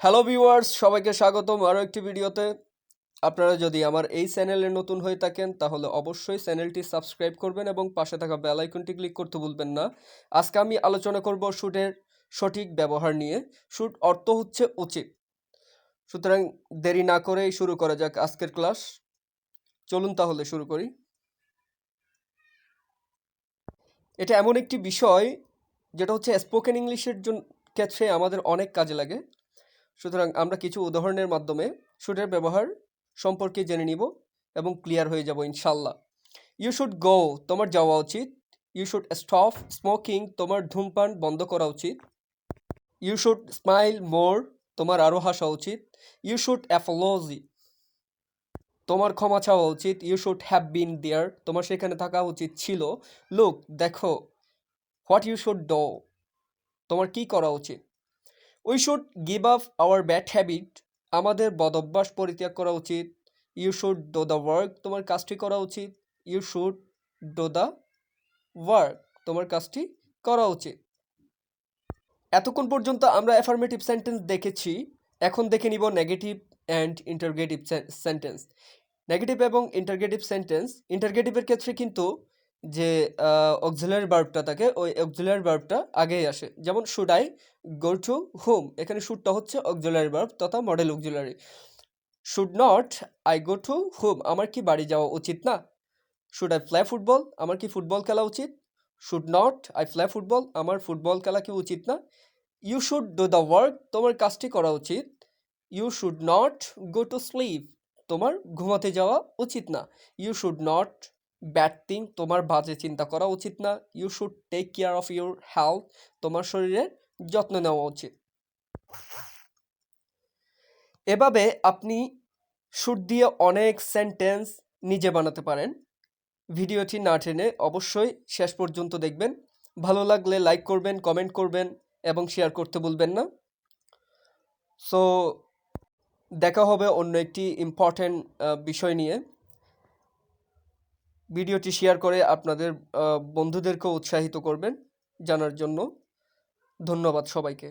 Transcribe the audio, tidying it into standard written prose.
Hello viewers, সবাইকে স্বাগতম আরও একটি ভিডিওতে। আপনারা যদি আমার এই চ্যানেলে নতুন হয়ে থাকেন তাহলে অবশ্যই চ্যানেলটি সাবস্ক্রাইব করবেন এবং পাশে থাকা বেল আইকনটি ক্লিক করতে ভুলবেন না। আজকে আমি আলোচনা করব শুটের সঠিক ব্যবহার নিয়ে। শুট অর্থ হচ্ছে উচিত। সুতরাং দেরি না করেই শুরু করা যাক আজকের ক্লাস। চলুন তাহলে শুরু করি। এটা এমন একটি বিষয় যেটা হচ্ছে স্পোকেন ইংলিশের ক্ষেত্রে আমাদের অনেক কাজে লাগে। সুতরাং আমরা কিছু উদাহরণের মাধ্যমে শুটের ব্যবহার সম্পর্কে জেনে নিব এবং ক্লিয়ার হয়ে যাব ইনশাল্লাহ। ইউ শুড গো, তোমার যাওয়া উচিত। ইউ শুড স্টপ স্মোকিং, তোমার ধূমপান বন্ধ করা উচিত। ইউ শুড স্মাইল মোর, তোমার আরও হাসা উচিত। ইউ শুড অ্যাপোলজি, তোমার ক্ষমা চাওয়া উচিত। ইউ শুড হ্যাভ বিন দেয়ার, তোমার সেখানে থাকা উচিত ছিল। লুক, দেখো। হোয়াট ইউ শুড ডো, তোমার কি করা উচিত। We should give up our bad habit, আমাদের বদ অভ্যাস পরিত্যাগ করা উচিত। You should do the work, তোমার কাজটি করা উচিত। You should do the work, তোমার কাজটি করা উচিত। এতক্ষণ পর্যন্ত আমরা অ্যাফার্মেটিভ সেন্টেন্স দেখেছি। এখন দেখে নিব negative and interrogative sentence. Negative এবং ইন্টারগেটিভ সেন্টেন্স, ইন্টারগেটিভের ক্ষেত্রে কিন্তু যে অক্সিলারি ভার্বটা থাকে ওই অক্সিলারি ভার্বটা আগেই আসে। যেমন should I go to home, এখানে শুডটা হচ্ছে অক্সিলারি ভার্ব তথা modal auxiliary. Should not I go to home, আমার কি বাড়ি যাওয়া উচিত না। শুড আই প্লে ফুটবল, আমার কি ফুটবল খেলা উচিত। Should not I play football, আমার ফুটবল খেলা কি উচিত না। You should do the work, তোমার কাজটি করা উচিত। You should not go to sleep, তোমার ঘুমাতে যাওয়া উচিত না। You should not bad thing, তোমার বাজে চিন্তা করা উচিত না। You should take care of your health, তোমার শরীরের যত্ন নেওয়া উচিত। এভাবে আপনি শুড দিয়ে অনেক সেন্টেন্স নিজে বানাতে পারেন। ভিডিওটি না টেনে অবশ্যই শেষ পর্যন্ত দেখবেন। ভালো লাগলে লাইক করবেন, কমেন্ট করবেন এবং শেয়ার করতে ভুলবেন না। সো দেখা হবে অন্য একটি ইম্পর্ট্যান্ট বিষয় নিয়ে। ভিডিওটি শেয়ার করে আপনাদের বন্ধুদেরকেও উৎসাহিত করবেন জানার জন্য। ধন্যবাদ সবাইকে।